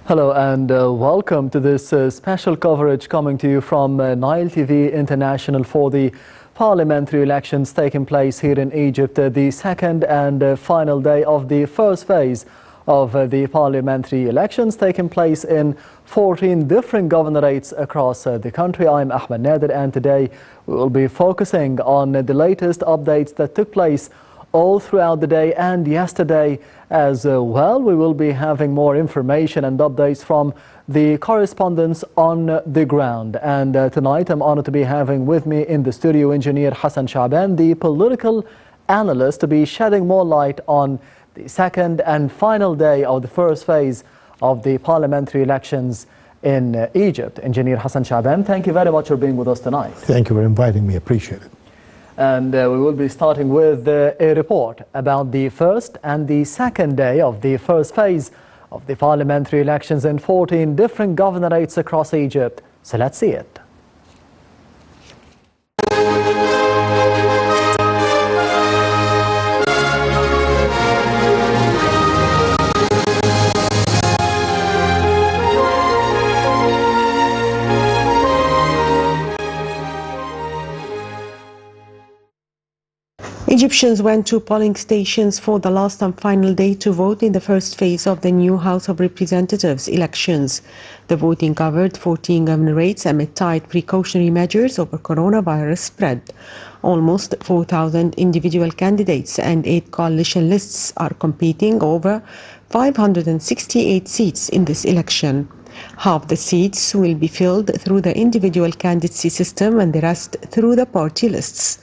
Hello and welcome to this special coverage coming to you from Nile TV International for the parliamentary elections taking place here in Egypt, the second and final day of the first phase of the parliamentary elections taking place in 14 different governorates across the country. I'm Ahmed Nader, and today we will be focusing on the latest updates that took place all throughout the day and yesterday as well. We will be having more information and updates from the correspondents on the ground. And tonight I'm honored to be having with me in the studio engineer Hassan Shabaan, the political analyst, to be shedding more light on the second and final day of the first phase of the parliamentary elections in Egypt. Engineer Hassan Shabaan, thank you very much for being with us tonight. Thank you for inviting me. Appreciate it. And we will be starting with a report about the first and the second day of the first phase of the parliamentary elections in 14 different governorates across Egypt. So let's see it. Egyptians went to polling stations for the last and final day to vote in the first phase of the new House of Representatives elections. The voting covered 14 governorates amid tight precautionary measures over coronavirus spread. Almost 4,000 individual candidates and 8 coalition lists are competing over 568 seats in this election. Half the seats will be filled through the individual candidacy system and the rest through the party lists.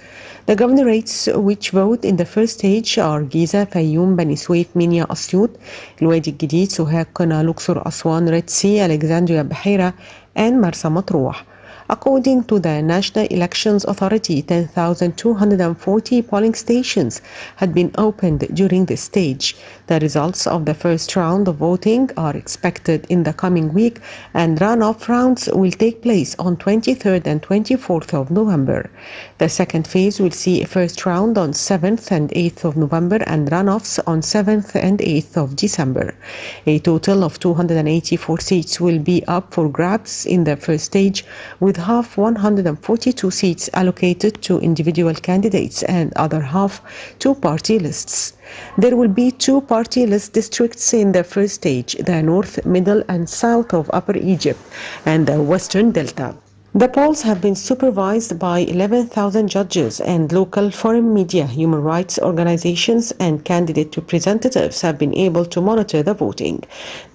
The governorates which vote in the first stage are Giza, Fayoum, Bani Suef, Minya, Asyut, الوادي الجديد, Sohag, Qana, Luxor, Aswan, Red Sea, Alexandria, Bahira, and Marsa Matruh. According to the National Elections Authority, 10,240 polling stations had been opened during this stage. The results of the first round of voting are expected in the coming week, and runoff rounds will take place on 23rd and 24th of November. The second phase will see a first round on 7th and 8th of November and runoffs on 7th and 8th of December. A total of 284 seats will be up for grabs in the first stage, with half 142 seats allocated to individual candidates and other half to party lists. There will be 2 party list districts in the first stage, the north, middle and south of Upper Egypt and the western delta. The polls have been supervised by 11,000 judges, and local foreign media, human rights organizations and candidate representatives have been able to monitor the voting.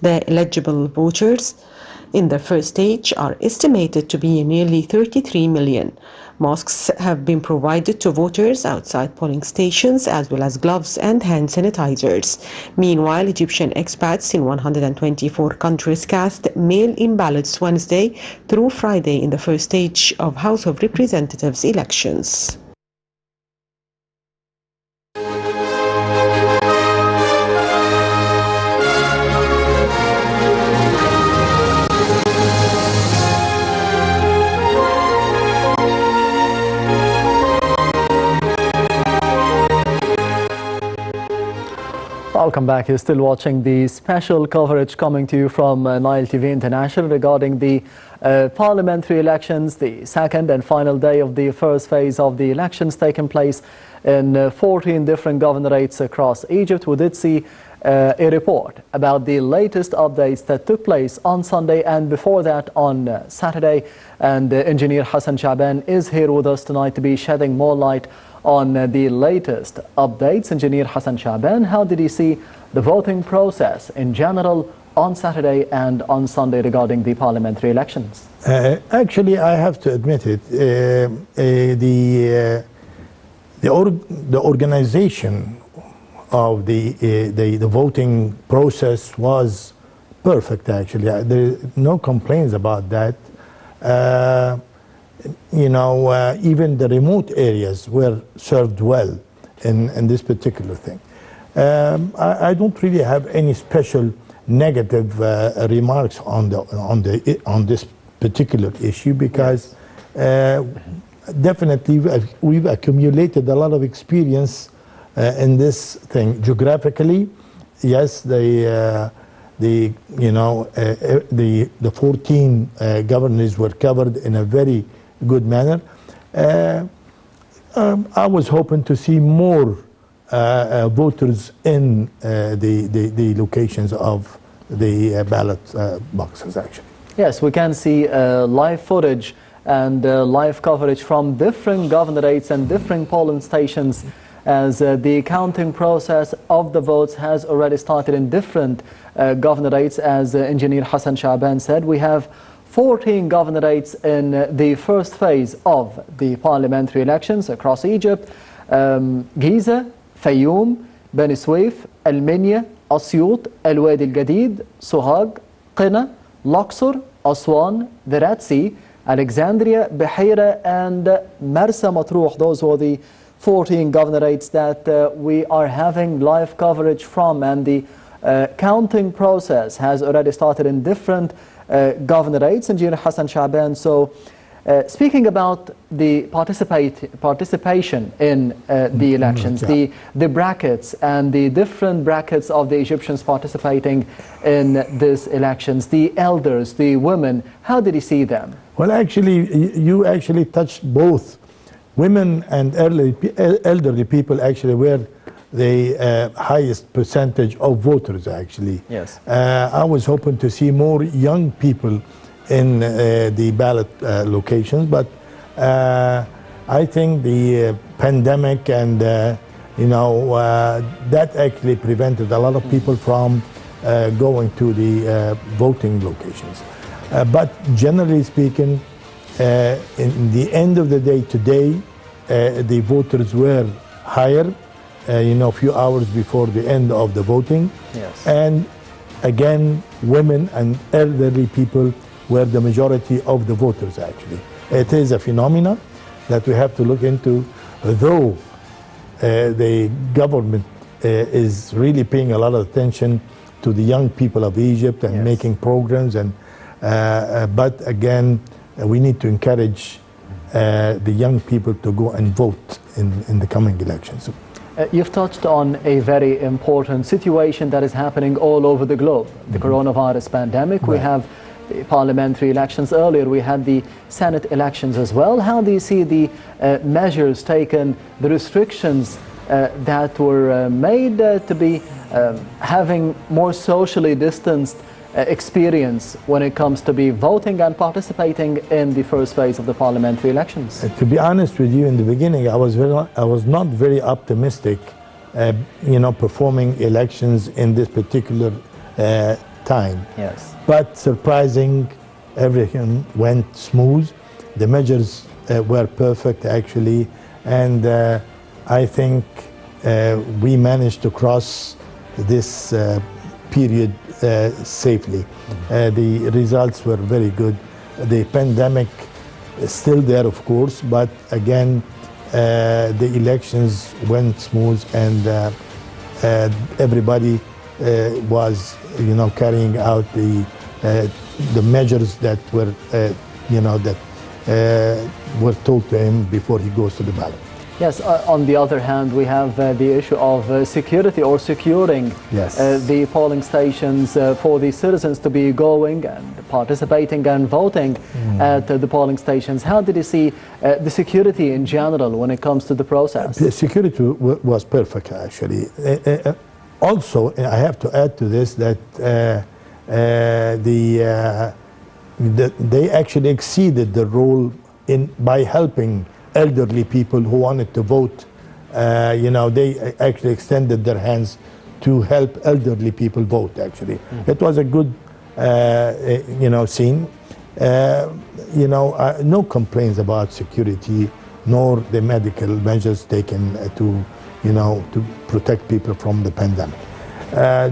The eligible voters in the first stage are estimated to be nearly 33 million. Masks have been provided to voters outside polling stations, as well as gloves and hand sanitizers. Meanwhile, Egyptian expats in 124 countries cast mail-in ballots Wednesday through Friday in the first stage of House of Representatives elections. Welcome back. You're still watching the special coverage coming to you from Nile TV International regarding the parliamentary elections, the second and final day of the first phase of the elections taking place in 14 different governorates across Egypt. We did see a report about the latest updates that took place on Sunday and before that on Saturday. And Engineer Hassan Shabaan is here with us tonight to be shedding more light on the latest updates. Engineer Hassan Shabaan, how did you see the voting process in general on Saturday and on Sunday regarding the parliamentary elections? Actually, I have to admit it. The organization of the voting process was perfect. Actually, there are no complaints about that. Even the remote areas were served well in this particular thing. I don't really have any special negative remarks on this particular issue, because definitely we've accumulated a lot of experience in this thing. Geographically, yes, the the 14 governors were covered in a very good manner. I was hoping to see more voters in the locations of the ballot boxes, actually. Yes, we can see live footage and live coverage from different governorates and different polling stations as the counting process of the votes has already started in different governorates. As Engineer Hassan Shabaan said, we have 14 governorates in the first phase of the parliamentary elections across Egypt. Giza, Fayoum, Beni Suef, Al-Minya, Asyut, Al-Wadi Al-Gadid, Sohag, Qina, Luxor, Aswan, the Red Sea, Alexandria, Bahira, and Marsa Matruh. Those were the 14 governorates that we are having live coverage from, and the counting process has already started in different governorates. Engineer Hassan Shabaan, so speaking about the participation in the elections, the brackets and the different brackets of the Egyptians participating in these elections, the elders, the women, how did you see them? Well, actually, you actually touched both. Women and elderly people actually were the highest percentage of voters, actually. Yes. I was hoping to see more young people in the ballot locations, but I think the pandemic and that actually prevented a lot of people from going to the voting locations. But generally speaking, in the end of the day today, the voters were higher, a few hours before the end of the voting. Yes. And again, women and elderly people were the majority of the voters, actually. It is a phenomenon that we have to look into, though the government is really paying a lot of attention to the young people of Egypt and making programs, and but again, we need to encourage the young people to go and vote in the coming elections. You've touched on a very important situation that is happening all over the globe, the coronavirus pandemic. We have the parliamentary elections. Earlier we had the Senate elections as well. How do you see the measures taken, the restrictions that were made to be having more socially distanced experience when it comes to be voting and participating in the first phase of the parliamentary elections? To be honest with you, in the beginning, I was not very optimistic, performing elections in this particular time. Yes. But surprising, everything went smooth. The measures were perfect, actually, and I think we managed to cross this period safely. The results were very good. The pandemic is still there, of course, but again, the elections went smooth, and everybody was, carrying out the measures that were, were told to him before he goes to the ballot. Yes, on the other hand, we have the issue of security or securing the polling stations for the citizens to be going and participating and voting at the polling stations. How did you see the security in general when it comes to the process? The security was perfect, actually. Also, I have to add to this that they actually exceeded the role by helping elderly people who wanted to vote. They actually extended their hands to help elderly people vote, actually. It was a good, scene. No complaints about security, nor the medical measures taken to protect people from the pandemic.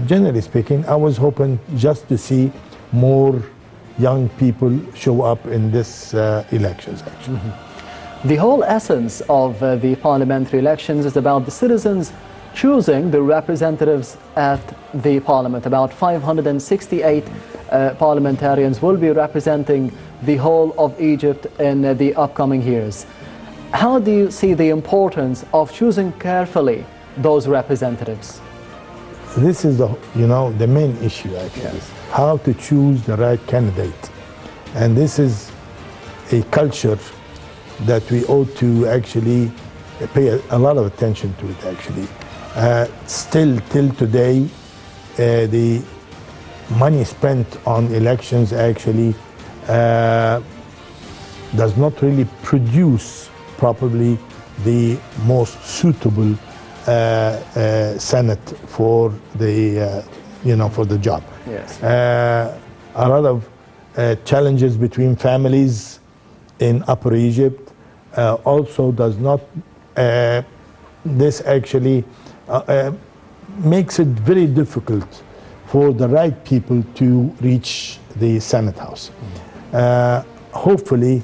Generally speaking, I was hoping just to see more young people show up in this elections, actually. The whole essence of the parliamentary elections is about the citizens choosing the representatives at the parliament. About 568 parliamentarians will be representing the whole of Egypt in the upcoming years. How do you see the importance of choosing carefully those representatives? this is the main issue actually. Yes. How to choose the right candidate, and this is a culture that we ought to actually pay a lot of attention to it actually. Still till today, the money spent on elections actually does not really produce probably the most suitable Senate for the for the job. Yes. A lot of challenges between families in Upper Egypt also does not. This actually makes it very difficult for the right people to reach the Senate House. Hopefully,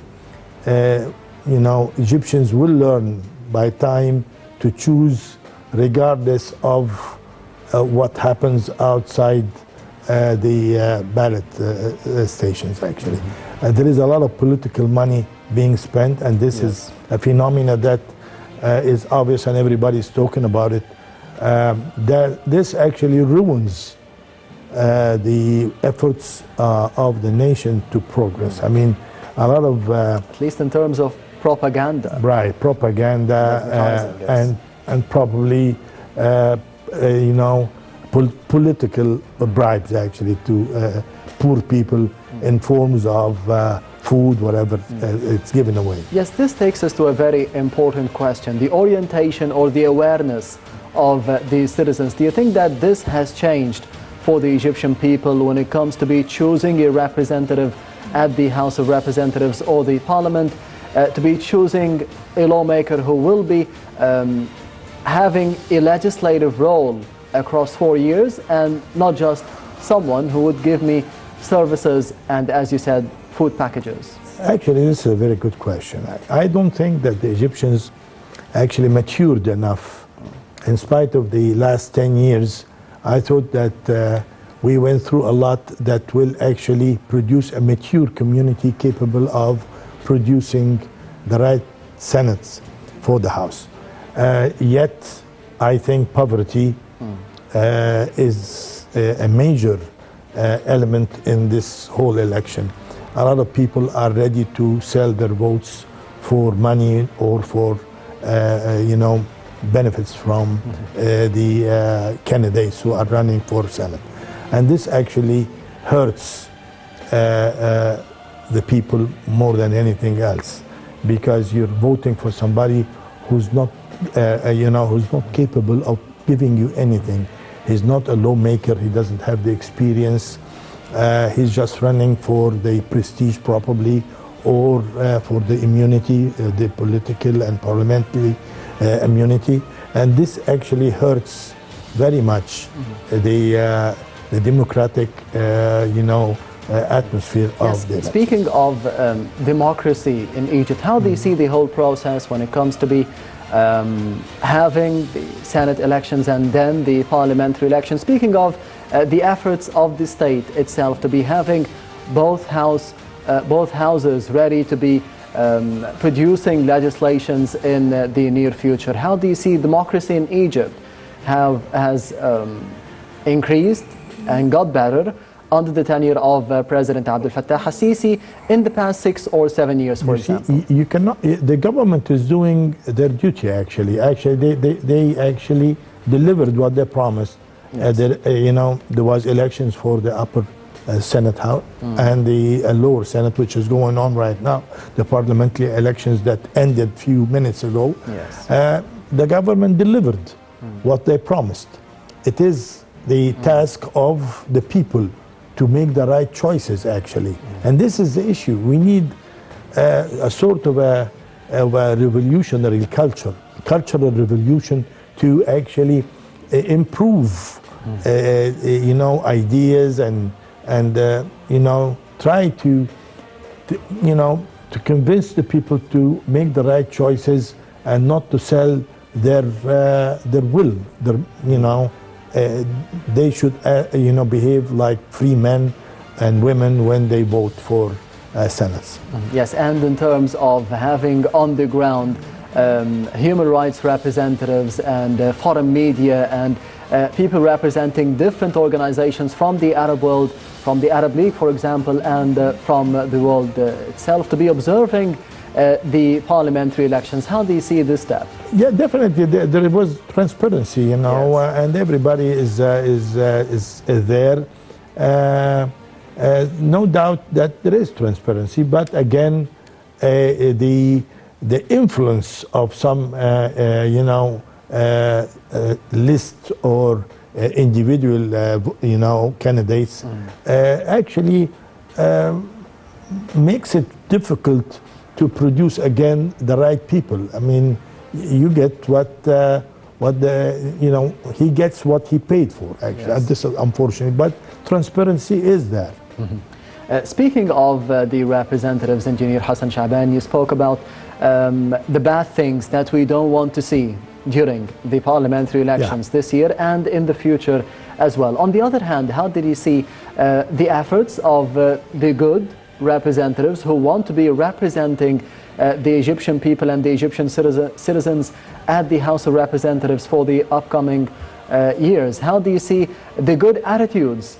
Egyptians will learn by time to choose regardless of what happens outside the ballot stations actually. There is a lot of political money being spent, and this is a phenomena that is obvious and everybody's talking about it. This actually ruins the efforts of the nation to progress. I mean, a lot of at least in terms of propaganda. Right, propaganda and probably political bribes actually to poor people in forms of food, whatever it's given away. Yes, this takes us to a very important question, the orientation or the awareness of the citizens. Do you think that this has changed for the Egyptian people when it comes to be choosing a representative at the House of Representatives or the Parliament, to be choosing a lawmaker who will be having a legislative role across 4 years, and not just someone who would give me services and, as you said, food packages? Actually, this is a very good question. I don't think that the Egyptians actually matured enough. In spite of the last 10 years, I thought that we went through a lot that will actually produce a mature community capable of producing the right senates for the House. Yet, I think poverty is a major element in this whole election. A lot of people are ready to sell their votes for money or for, benefits from the candidates who are running for Senate. And this actually hurts the people more than anything else, because you're voting for somebody who's not, who's not capable of giving you anything. He's not a lawmaker. He doesn't have the experience. He's just running for the prestige probably, or for the immunity, the political and parliamentary immunity. And this actually hurts very much the democratic, atmosphere of the election. Speaking of democracy in Egypt, how do you see the whole process when it comes to be having the Senate elections and then the parliamentary elections? Speaking of the efforts of the state itself to be having both houses ready to be producing legislations in the near future, how do you see democracy in Egypt has increased and got better under the tenure of President Abdel Fattah al-Sisi in the past 6 or 7 years, for example? You cannot. The government is doing their duty. Actually, they actually delivered what they promised. Yes. There was elections for the upper Senate House and the lower Senate, which is going on right now. The parliamentary elections that ended a few minutes ago. Yes. The government delivered what they promised. It is the task of the people to make the right choices, actually. And this is the issue. We need a sort of a revolutionary cultural revolution to actually improve, ideas and try to convince the people to make the right choices and not to sell their will, they should, behave like free men and women when they vote for senates. Yes, and in terms of having on the ground human rights representatives and foreign media and people representing different organizations from the Arab world, from the Arab League, for example, and from the world itself, to be observing the parliamentary elections. How do you see this step? Yeah, definitely. There was transparency, you know, yes. And everybody is there. No doubt that there is transparency, but again, the influence of some, you know, list or individual, you know, candidates actually makes it difficult to produce again the right people. I mean, you get what the, you know, he gets what he paid for, actually. Yes. And this is unfortunate, but transparency is there. Speaking of the representatives, Engineer Hassan Shabaan, you spoke about the bad things that we don't want to see during the parliamentary elections this year and in the future as well. On the other hand, how did you see the efforts of the good representatives who want to be representing the Egyptian people and the Egyptian citizens at the House of Representatives for the upcoming years? How do you see the good attitudes,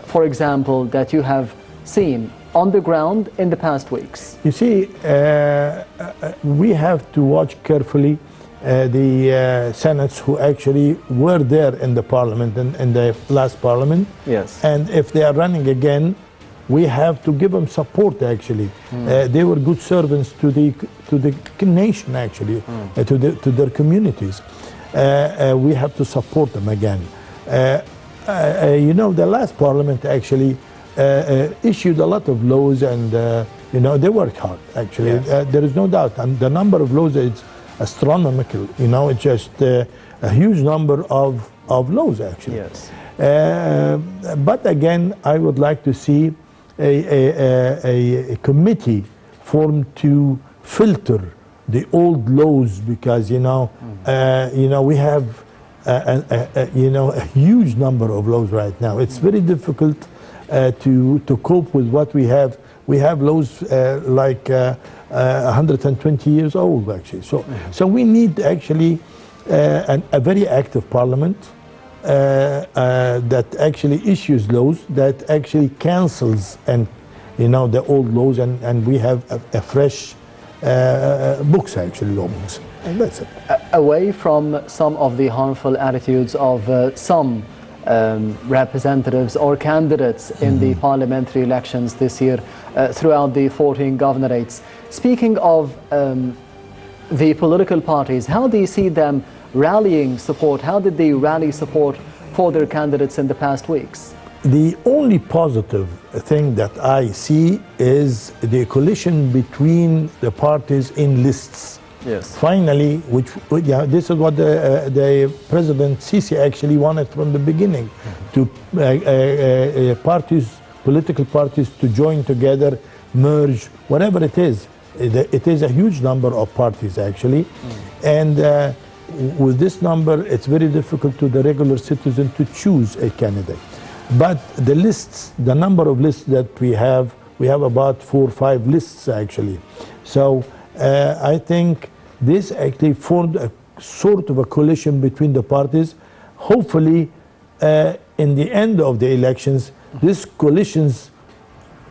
for example, that you have seen on the ground in the past weeks? You see, we have to watch carefully the senates who actually were there in the parliament, in the last parliament. Yes. And if they are running again, we have to give them support, actually. They were good servants to the nation, actually, to their communities. We have to support them again. You know, the last parliament actually issued a lot of laws, and you know, they worked hard, actually. Yes. There is no doubt. And the number of laws is astronomical. You know, it's just a huge number of laws, actually. Yes. But again, I would like to see a committee formed to filter the old laws, because you know we have you know, a huge number of laws right now. It's very difficult to cope with what we have. We have laws like 120 years old, actually. So we need actually a very active parliament that actually issues laws, that actually cancels, and you know, the old laws, and we have a fresh books, actually, law books, and that's it. Away from some of the harmful attitudes of some representatives or candidates in the parliamentary elections this year throughout the 14 governorates, speaking of the political parties, how do you see them rallying support? How did they rally support for their candidates in the past weeks? The only positive thing that I see is the coalition between the parties in lists. Yes. Finally, which yeah, this is what the President Sisi actually wanted from the beginning, to political parties to join together, merge, whatever it is. It is a huge number of parties, actually, and with this number, it's very difficult to the regular citizen to choose a candidate. But the lists, the number of lists that we have about 4 or 5 lists, actually. So I think this actually formed a sort of a coalition between the parties. Hopefully, in the end of the elections, these coalitions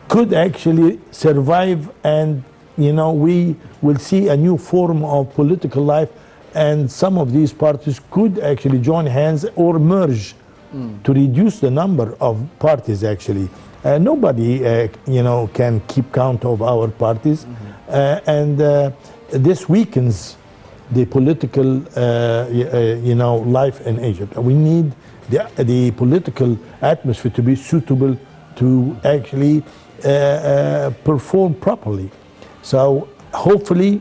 could actually survive, and you know, we will see a new form of political life, and some of these parties could actually join hands or merge to reduce the number of parties, actually. Nobody, you know, can keep count of our parties, and this weakens the political, you know, life in Egypt. We need the political atmosphere to be suitable to actually perform properly. So hopefully,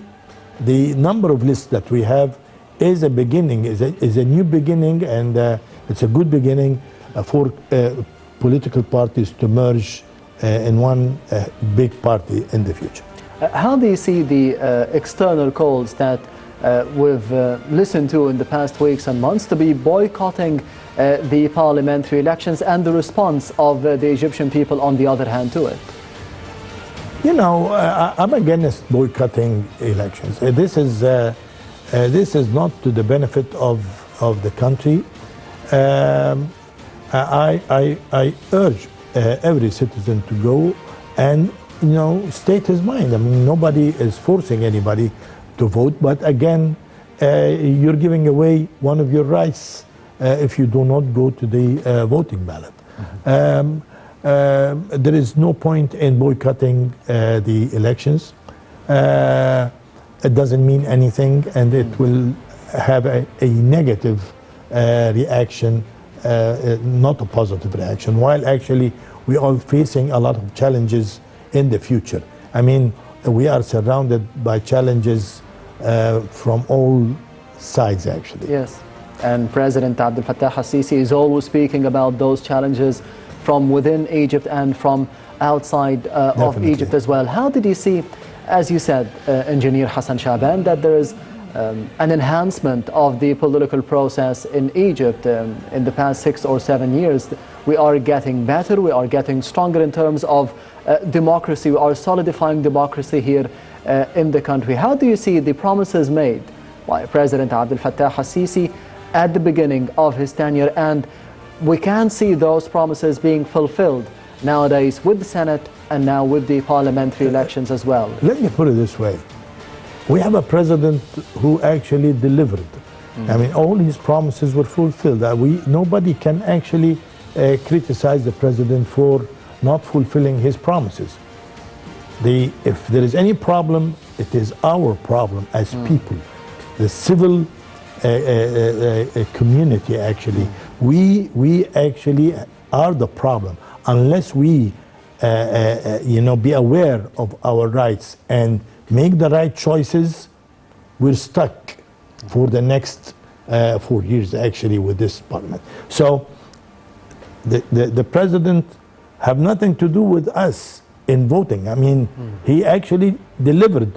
the number of lists that we have is a beginning, is a new beginning, and it's a good beginning for political parties to merge in one big party in the future. How do you see the external calls that we've listened to in the past weeks and months to be boycotting the parliamentary elections, and the response of the Egyptian people on the other hand to it? You know, I'm against boycotting elections. This is not to the benefit of the country. I urge every citizen to go and state his mind. I mean, nobody is forcing anybody to vote, but again, you're giving away one of your rights if you do not go to the voting ballot. There is no point in boycotting the elections. It doesn't mean anything, and it will have a negative reaction, not a positive reaction, while actually we are facing a lot of challenges in the future. I mean, we are surrounded by challenges from all sides, actually. Yes, and President Abdel Fattah al-Sisi is always speaking about those challenges from within Egypt and from outside of Egypt as well. How did you see, as you said, Engineer Hassan Shabaan, that there is an enhancement of the political process in Egypt in the past 6 or 7 years? We are getting better, we are getting stronger in terms of democracy, we are solidifying democracy here in the country. How do you see the promises made by President Abdel Fattah al-Sisi at the beginning of his tenure, and we can see those promises being fulfilled nowadays with the Senate and now with the parliamentary elections as well? Let me put it this way. We have a president who actually delivered. I mean, all his promises were fulfilled. Nobody can actually criticize the president for not fulfilling his promises. If there is any problem, it is our problem as people, the civil community actually. We actually are the problem. Unless we be aware of our rights and make the right choices, we're stuck for the next 4 years actually with this parliament. So the president have nothing to do with us in voting. I mean, he actually delivered.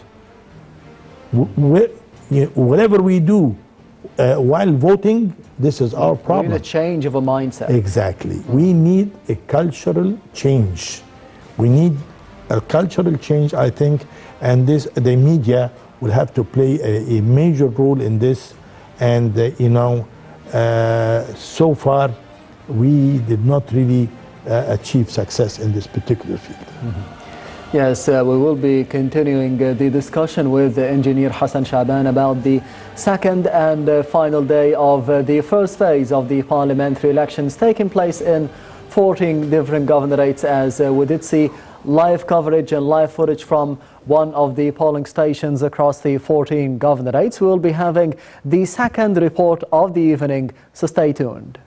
Whatever we do while voting, this is our problem. We need a change of a mindset. Exactly. We need a cultural change. We need a cultural change, I think, and the media will have to play a major role in this. And so far we did not really achieve success in this particular field. Yes, we will be continuing the discussion with Engineer Hassan Shabaan about the second and final day of the first phase of the parliamentary elections taking place in 14 different governorates, as we did see live coverage and live footage from one of the polling stations across the 14 governorates. We will be having the second report of the evening, so stay tuned.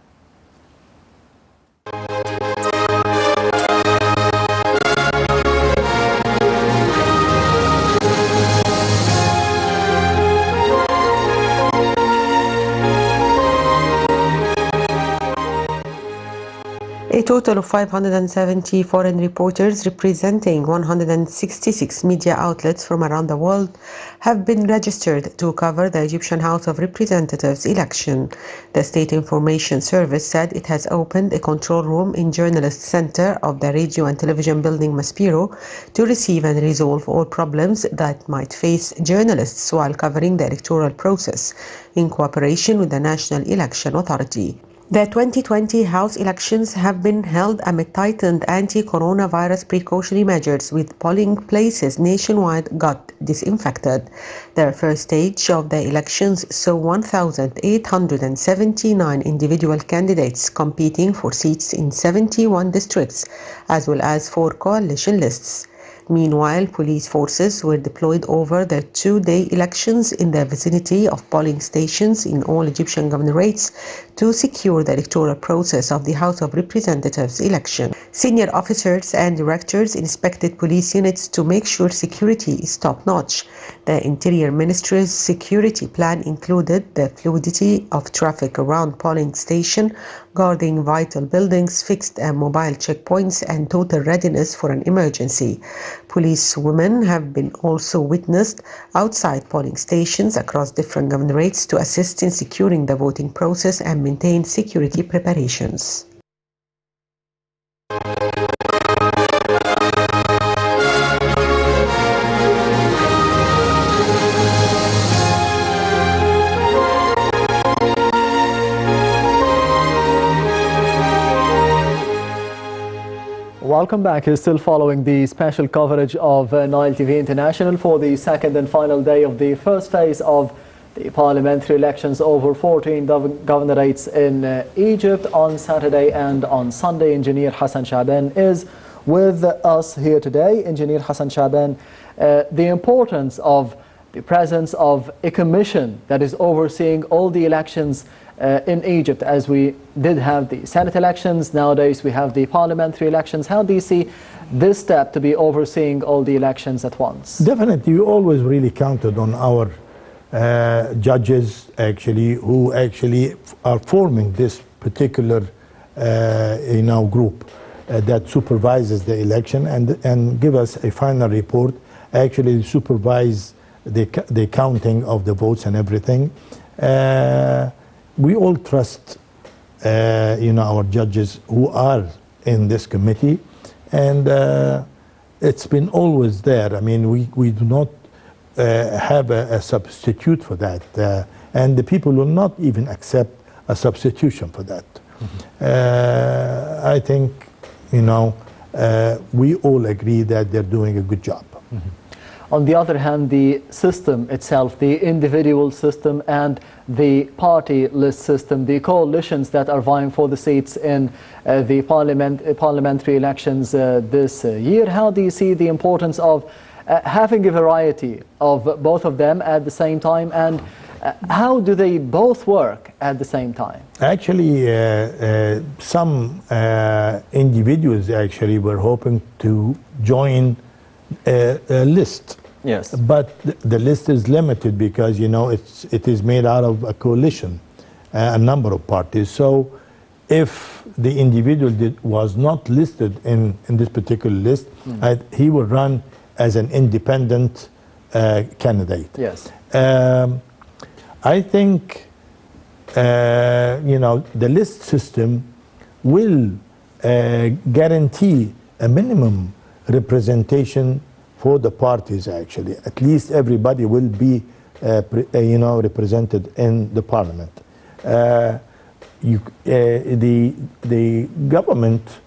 A total of 570 foreign reporters representing 166 media outlets from around the world have been registered to cover the Egyptian House of Representatives election. The State Information Service said it has opened a control room in Journalist Center of the Radio and Television Building Maspero to receive and resolve all problems that might face journalists while covering the electoral process in cooperation with the National Election Authority. The 2020 House elections have been held amid tightened anti-coronavirus precautionary measures, with polling places nationwide got disinfected. The first stage of the elections saw 1,879 individual candidates competing for seats in 71 districts, as well as 4 coalition lists. Meanwhile, police forces were deployed over the 2-day elections in the vicinity of polling stations in all Egyptian governorates to secure the electoral process of the House of Representatives election. Senior officers and directors inspected police units to make sure security is top-notch. The Interior Ministry's security plan included the fluidity of traffic around polling station, guarding vital buildings, fixed and mobile checkpoints, and total readiness for an emergency. Police women have been also witnessed outside polling stations across different governorates to assist in securing the voting process and maintain security preparations. welcome back. You're still following the special coverage of Nile TV International for the second and final day of the first phase of the parliamentary elections over 14 governorates in Egypt. On Saturday and on Sunday, Engineer Hassan Shabaan is with us here today. Engineer Hassan Shabaan, the importance of the presence of a commission that is overseeing all the elections in Egypt, as we did have the Senate elections, nowadays we have the parliamentary elections. How do you see this step to be overseeing all the elections at once? Definitely, we always really counted on our judges, actually, who actually are forming this particular group that supervises the election and give us a final report, actually supervise the counting of the votes and everything. We all trust, our judges who are in this committee, and it's been always there. I mean, we do not have a substitute for that, and the people will not even accept a substitution for that. I think, we all agree that they're doing a good job. On the other hand, the system itself, the individual system and the party list system, the coalitions that are vying for the seats in the parliamentary elections this year, how do you see the importance of having a variety of both of them at the same time, and how do they both work at the same time? Actually, some individuals actually were hoping to join a list. Yes. But the list is limited because, it is made out of a coalition, a number of parties. So if the individual was not listed in this particular list, he would run as an independent candidate. Yes. I think, the list system will guarantee a minimum representation for the parties, actually. At least everybody will be, represented in the parliament. The government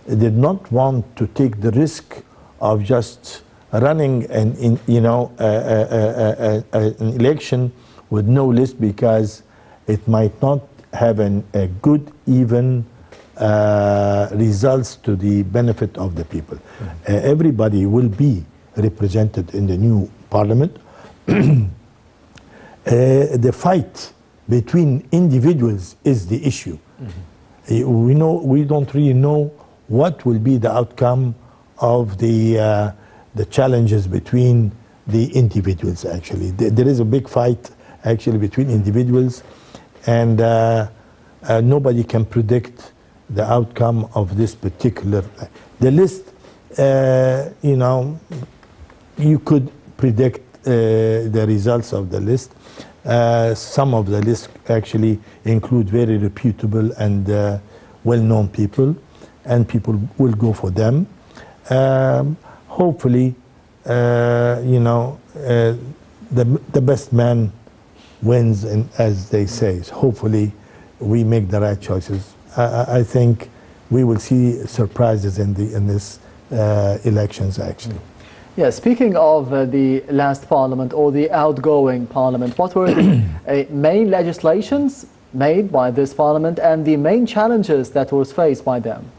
did not want to take the risk of just running an election with no list, because it might not have a good, even results to the benefit of the people. Everybody will be represented in the new parliament. The fight between individuals is the issue. We don't really know what will be the outcome of the challenges between the individuals, actually. There is a big fight, actually, between individuals, and nobody can predict the outcome of this particular. The list, you could predict the results of the list. Some of the lists actually include very reputable and well-known people, and people will go for them. Hopefully, the best man wins, and as they say. Hopefully, we make the right choices. I think we will see surprises in this elections, actually. Yeah, speaking of the last parliament or the outgoing parliament, what were the main legislations made by this parliament and the main challenges that was faced by them?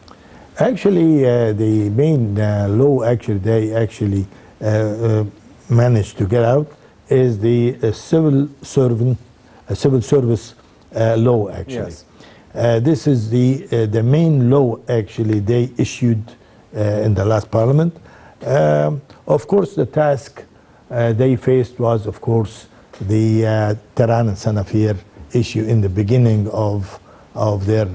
Actually, the main law they managed to get out is the civil service law, actually. Yes. This is the main law, actually, they issued in the last parliament. Of course, the task they faced was, of course, the Tehran and Sanafir issue in the beginning of their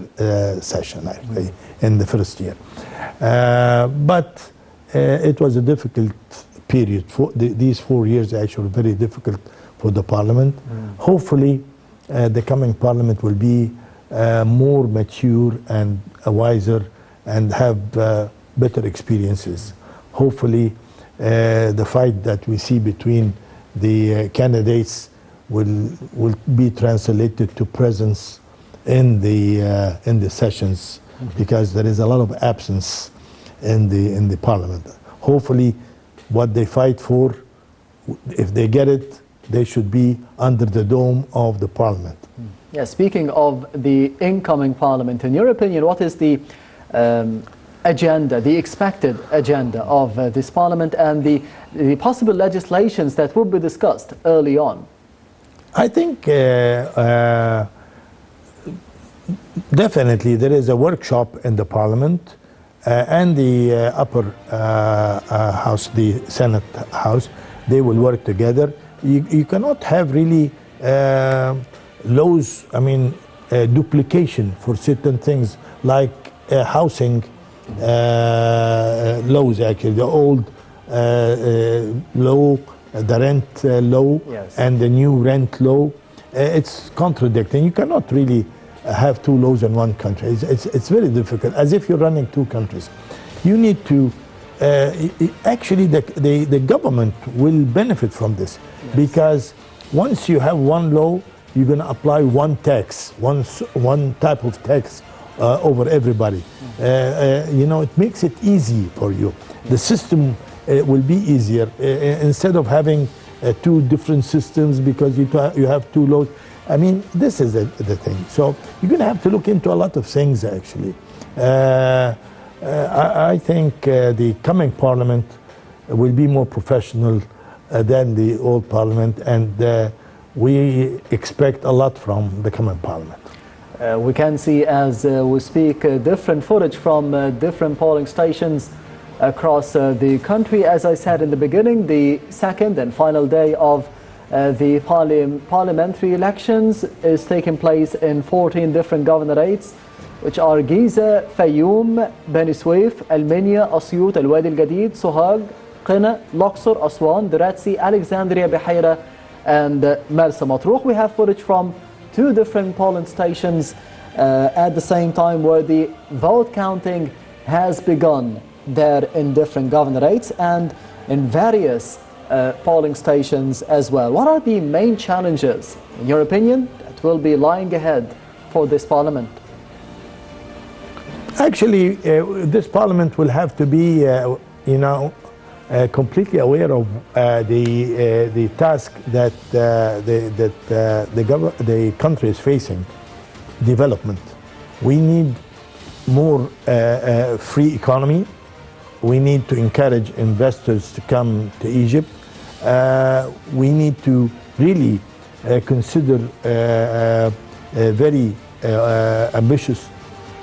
session, actually, in the first year. But it was a difficult period. These 4 years, actually, were very difficult for the parliament. Hopefully, the coming parliament will be more mature and wiser and have better experiences. Hopefully, the fight that we see between the candidates will be translated to presence in the sessions, because there is a lot of absence in the parliament. Hopefully, what they fight for, if they get it, they should be under the dome of the parliament. Yeah, speaking of the incoming parliament, in your opinion, what is the agenda, the expected agenda of this parliament and the possible legislations that would be discussed early on? I think definitely there is a workshop in the parliament and the upper house, the Senate house. They will work together. You cannot have really laws, duplication for certain things like housing laws, actually, the old law, the rent law, yes, and the new rent law. It's contradicting. You cannot really have two laws in one country. It's very difficult, as if you're running two countries. You need to, actually the government will benefit from this, yes, because once you have one law, you're going to apply one tax, one type of tax over everybody. It makes it easy for you. The system will be easier instead of having two different systems because you have two laws. This is the thing. So you're going to have to look into a lot of things, actually. I think the coming parliament will be more professional than the old parliament, and we expect a lot from the coming parliament. We can see as we speak different footage from different polling stations across the country. As I said in the beginning, the second and final day of the parliamentary elections is taking place in 14 different governorates, which are Giza, Fayoum, Beni Suef, Al-Minya, Asyut, Al-Wadi Al-Gadid, Sohag, Qina, Luxor, Aswan, Duratsi, Alexandria, Behaira, and Marsa Matruh. We have footage from two different polling stations at the same time where the vote counting has begun there in different governorates and in various polling stations as well. What are the main challenges, in your opinion, that will be lying ahead for this parliament? Actually, this parliament will have to be, completely aware of the task that the country is facing, development. We need more free economy. We need to encourage investors to come to Egypt. We need to really consider very ambitious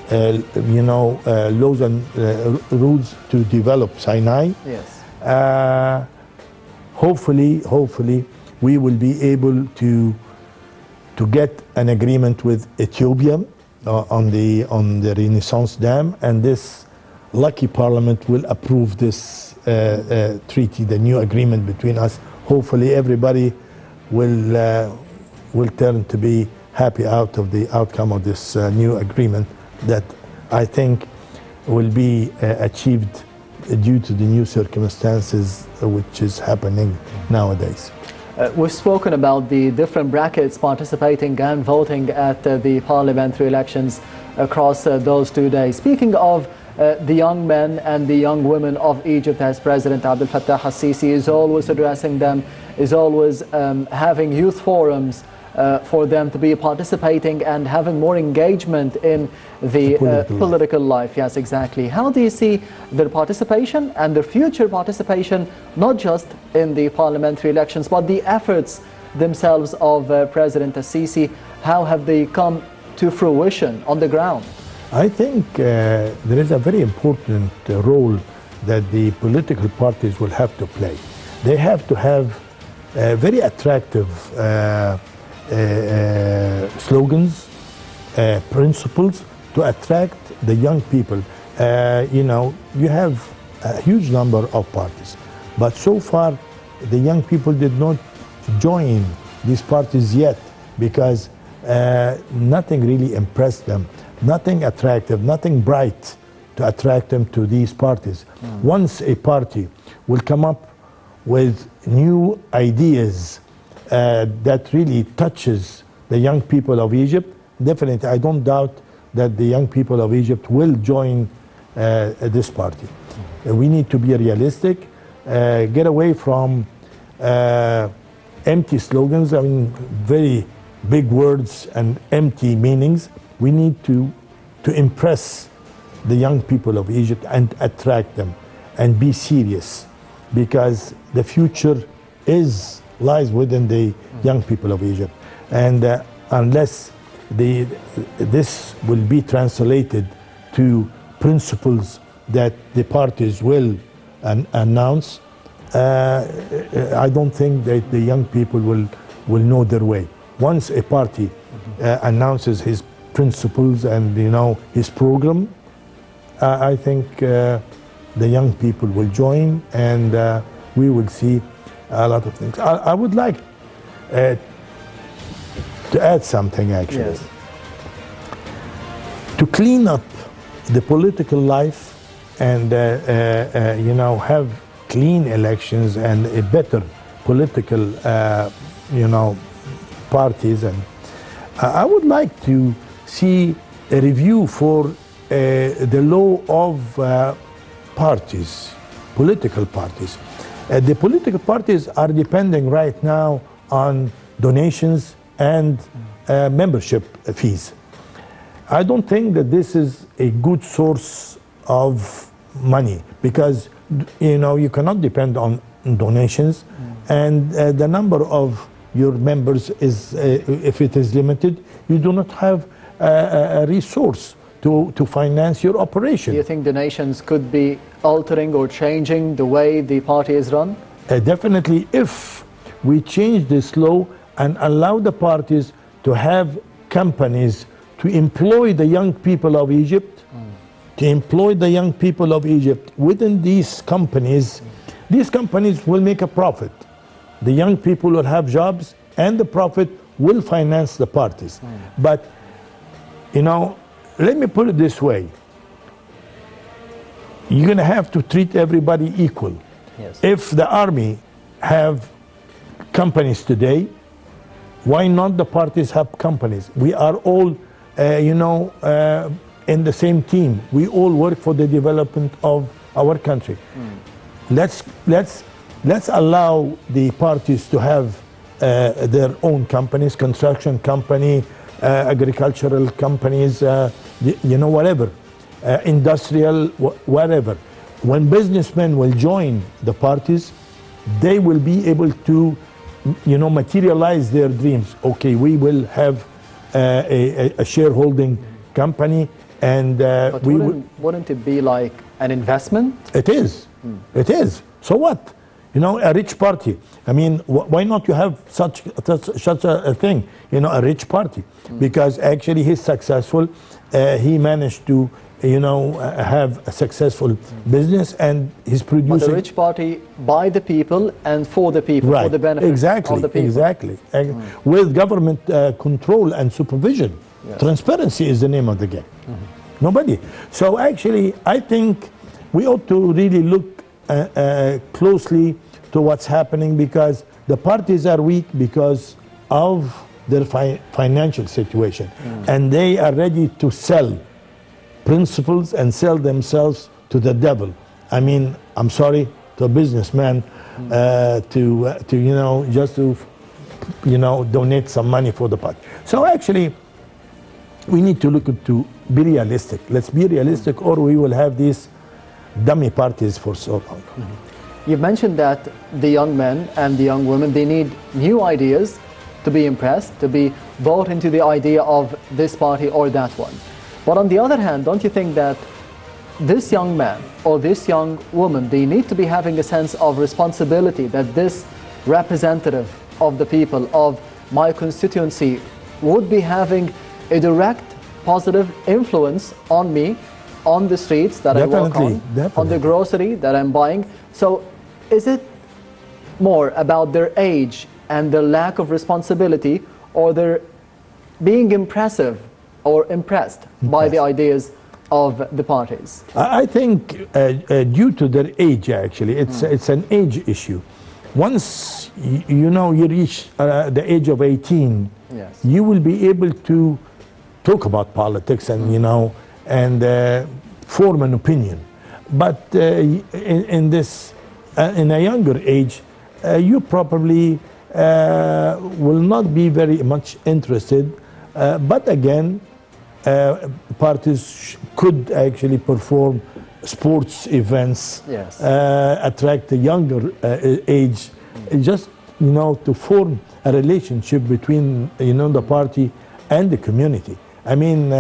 laws and rules to develop Sinai. Yes. Hopefully we will be able to get an agreement with Ethiopia on the Renaissance Dam, and this lucky parliament will approve this treaty, the new agreement between us. Hopefully everybody will turn to be happy out of the outcome of this new agreement that I think will be achieved due to the new circumstances which is happening nowadays. We've spoken about the different brackets participating and voting at the parliamentary elections across those 2 days. Speaking of the young men and the young women of Egypt, as President Abdel Fattah al-Sisi is always addressing them, is always having youth forums for them to be participating and having more engagement in the political life. Yes, exactly. How do you see their participation and their future participation, not just in the parliamentary elections, but the efforts themselves of President al-Sisi? How have they come to fruition on the ground? I think there is a very important role that the political parties will have to play. They have to have very attractive slogans, principles to attract the young people. You have a huge number of parties, but so far the young people did not join these parties yet because nothing really impressed them, nothing attractive, nothing bright to attract them to these parties. Once a party will come up with new ideas that really touches the young people of Egypt, definitely I don't doubt that the young people of Egypt will join this party. We need to be realistic, get away from empty slogans, I mean, very big words and empty meanings. We need to impress the young people of Egypt and attract them and be serious, because the future lies within the young people of Egypt. And unless this will be translated to principles that the parties will announce, I don't think that the young people will know their way. Once a party announces his principles and his program, I think the young people will join, and we will see a lot of things. I would like to add something, actually. Yes. To clean up the political life and have clean elections and a better political parties, and I would like to see a review for the law of parties, political parties. The political parties are depending right now on donations and membership fees. I don't think that this is a good source of money, because you cannot depend on donations, and the number of your members is, if it is limited, you do not have a resource to finance your operation. Do you think donations could be altering or changing the way the party is run? Definitely, if we change this law and allow the parties to have companies to employ the young people of Egypt, within these companies will make a profit. The young people will have jobs, and the profit will finance the parties. But, let me put it this way. You're going to have to treat everybody equal. Yes. If the army have companies today, why not the parties have companies? We are all, in the same team. We all work for the development of our country. Let's allow the parties to have their own companies, construction company, agricultural companies, whatever, industrial, whatever. When businessmen will join the parties, they will be able to, materialize their dreams. Okay, we will have a shareholding company, and but wouldn't it be like an investment? It is. It is. So what? A rich party. I mean, why not you have such a thing? A rich party, because actually he's successful. He managed to, have a successful business, and he's producing. But a rich party by the people and for the people, right. For the benefit of the people. Exactly. With government control and supervision. Yes. Transparency is the name of the game. Nobody. So actually, I think we ought to really look closely to what's happening, because the parties are weak because of their financial situation, and they are ready to sell principles and sell themselves to the devil. I mean, I'm sorry, to a businessman, just to donate some money for the party. So actually, we need to look to be realistic. Let's be realistic, or we will have these dummy parties for so long. You've mentioned that the young men and the young women, they need new ideas to be impressed, to be bought into the idea of this party or that one. But on the other hand, don't you think that this young man or this young woman, they need to be having a sense of responsibility, that this representative of the people of my constituency would be having a direct positive influence on me, on the streets that I walk on the grocery that I'm buying. So is it more about their age and their lack of responsibility, or their being impressive or impressed by the ideas of the parties? I think due to their age, actually, it's an age issue. Once you reach the age of 18, yes, you will be able to talk about politics and and form an opinion. But in this, in a younger age, you probably will not be very much interested. But again, parties could actually perform sports events, Yes. Attract a younger age, just to form a relationship between the party and the community. I mean,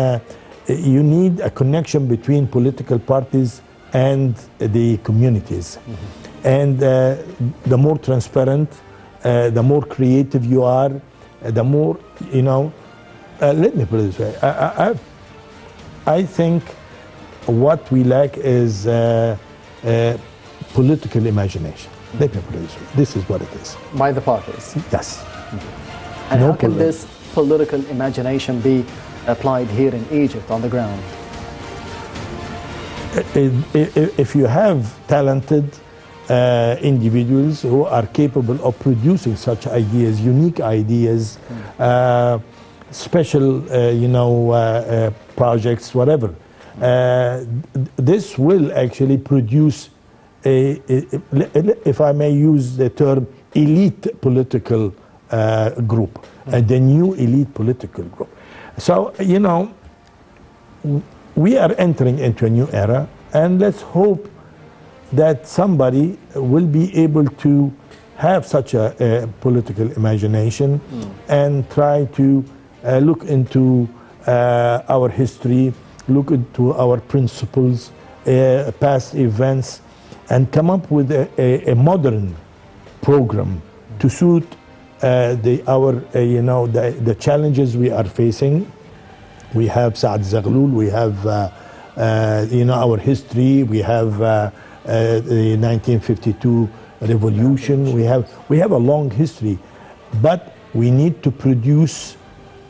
you need a connection between political parties and the communities. And the more transparent, the more creative you are, the more let me put it this way. I think what we lack is political imagination. Let me put it this way. This is what it is. By the parties. Yes. And No how can problem. this political imagination be applied here in Egypt on the ground? If you have talented individuals who are capable of producing such ideas, unique ideas, special, projects, whatever, this will actually produce if I may use the term, elite political group, the new elite political group. So, we are entering into a new era, and let's hope that somebody will be able to have such a political imagination and try to look into our history, look into our principles, past events, and come up with a modern program to suit the challenges we are facing. We have Saad Zaghloul, we have our history, we have the 1952 revolution. We have a long history, but we need to produce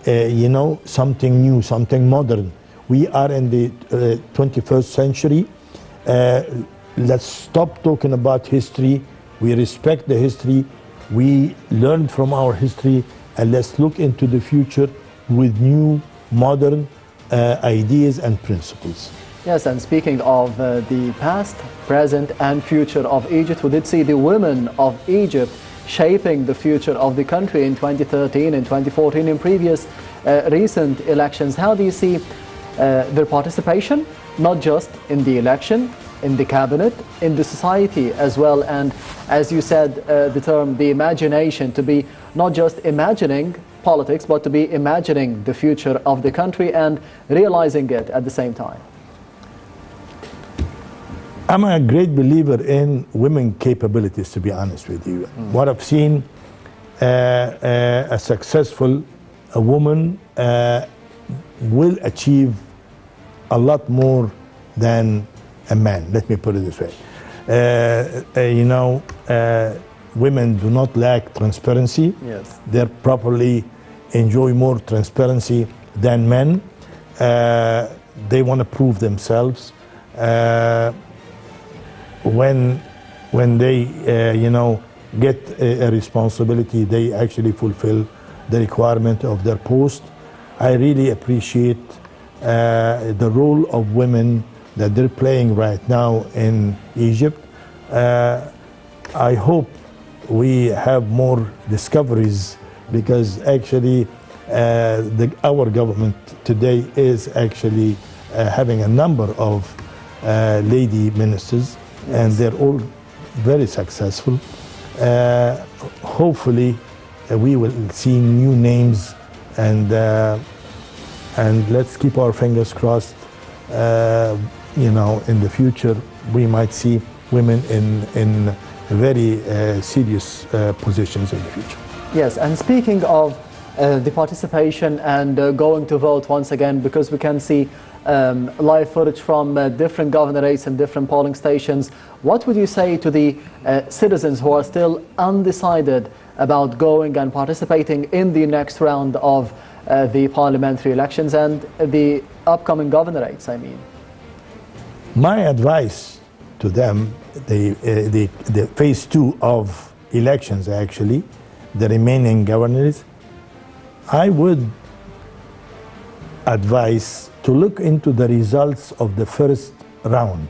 something new, something modern. We are in the 21st century. Let's stop talking about history. We respect the history. We learn from our history, and let's look into the future with new, modern ideas and principles. Yes, and speaking of the past, present, and future of Egypt, we did see the women of Egypt shaping the future of the country in 2013 and 2014 in previous recent elections. How do you see their participation, not just in the election, in the cabinet, in the society as well, and as you said, the term, the imagination, to be not just imagining politics, but to be imagining the future of the country and realizing it at the same time? I'm a great believer in women capabilities, to be honest with you. What I've seen, a successful woman will achieve a lot more than a man. Let me put it this way. Women do not lack transparency. Yes. They probably enjoy more transparency than men. They want to prove themselves. When they get a responsibility, they actually fulfill the requirement of their post. I really appreciate the role of women that they're playing right now in Egypt. I hope we have more discoveries, because actually our government today is actually having a number of lady ministers. Yes. And they're all very successful. Hopefully, we will see new names, and let's keep our fingers crossed. In the future, we might see women in very serious positions in the future. Yes, and speaking of the participation and going to vote once again, because we can see live footage from different governorates and different polling stations, what would you say to the citizens who are still undecided about going and participating in the next round of the parliamentary elections and the upcoming governorates, I mean? My advice to them, the phase 2 of elections, actually, the remaining governorates, I would advise to look into the results of the first round.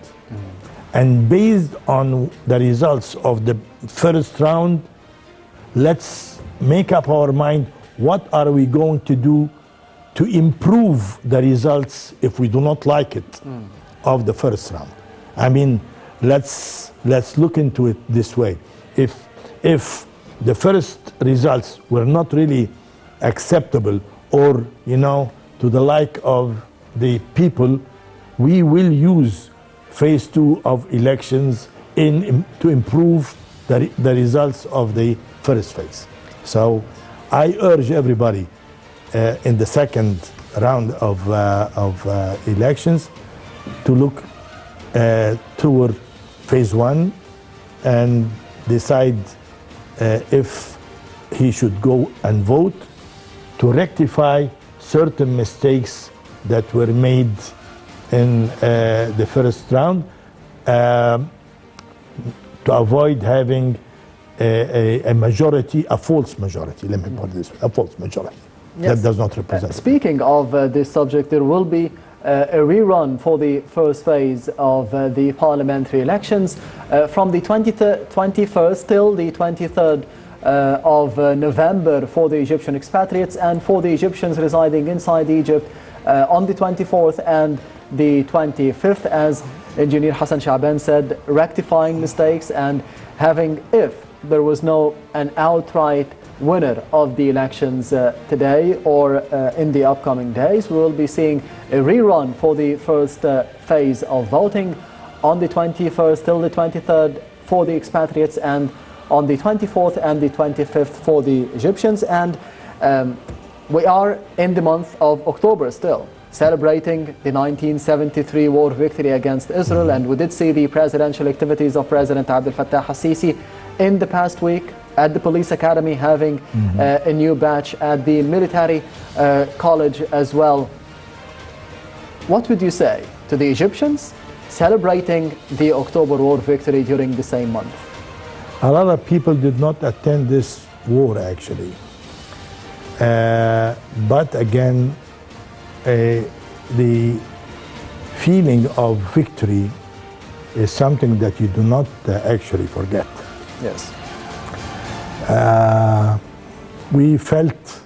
And based on the results of the first round, let's make up our mind, what are we going to do to improve the results if we do not like it of the first round? I mean, let's look into it this way. If the first results were not really acceptable or, you know, to the like of the people, we will use phase 2 of elections to improve the results of the first phase. So I urge everybody in the second round of elections to look toward phase 1 and decide if he should go and vote to rectify certain mistakes that were made in the first round, to avoid having a majority, a false majority, let me put it this way, a false majority. Yes. That does not represent. Speaking of this subject, there will be a rerun for the first phase of the parliamentary elections from the 21st till the 23rd of November for the Egyptian expatriates, and for the Egyptians residing inside Egypt on the 24th and the 25th, as Engineer Hassan Shabaan said, rectifying mistakes and having, if there was an outright winner of the elections today or in the upcoming days, we will be seeing a rerun for the first phase of voting on the 21st till the 23rd for the expatriates, and on the 24th and the 25th for the Egyptians. And we are in the month of October still, celebrating the 1973 war victory against Israel, and we did see the presidential activities of President Abdel Fattah al-Sisi in the past week at the police academy, having a new batch at the military college as well. What would you say to the Egyptians celebrating the October war victory during the same month? A lot of people did not attend this war actually, but again, the feeling of victory is something that you do not actually forget. Yes. We felt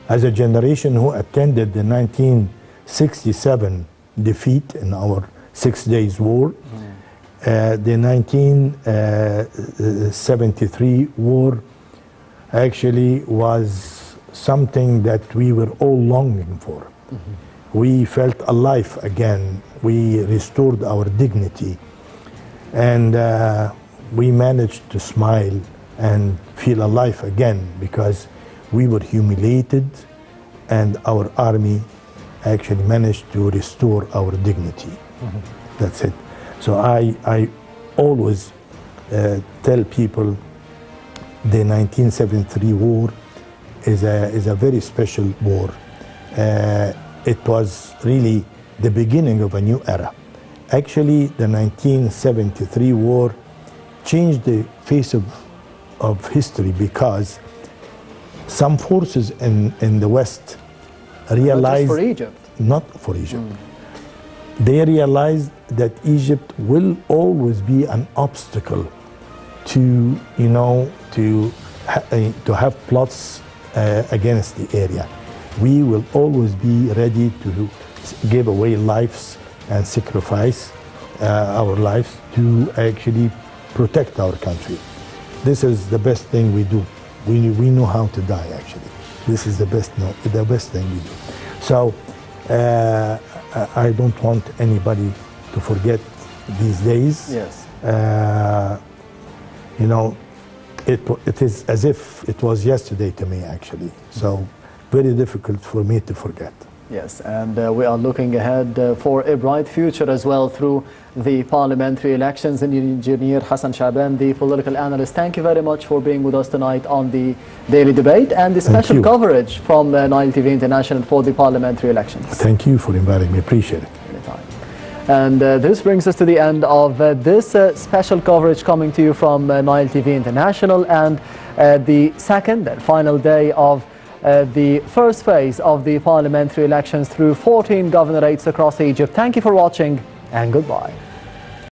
as a generation who attended the 1967 defeat in our 6 Days War, the 1973 war actually was something that we were all longing for. We felt alive again. We restored our dignity, and we managed to smile and feel alive again because we were humiliated, and our army actually managed to restore our dignity. That's it. So I always tell people the 1973 war is a very special war. It was really the beginning of a new era. Actually, the 1973 war changed the face of history because some forces in the West realized... Not just for Egypt. Not for Egypt. They realized that Egypt will always be an obstacle to, you know, to have plots against the area. We will always be ready to give away lives and sacrifice our lives to actually protect our country. This is the best thing we do. We know how to die, actually. This is the best thing we do. So I don't want anybody to forget these days. Yes. You know, it is as if it was yesterday to me, actually. So very difficult for me to forget. Yes, and we are looking ahead for a bright future as well through the parliamentary elections. And Engineer Hassan Shabaan, the political analyst, thank you very much for being with us tonight on the Daily Debate and the special coverage from Nile TV International for the parliamentary elections. Thank you for inviting me. Appreciate it. Anytime. And this brings us to the end of this special coverage coming to you from Nile TV International, and the second and final day of the first phase of the parliamentary elections through 14 governorates across Egypt. Thank you for watching, and goodbye.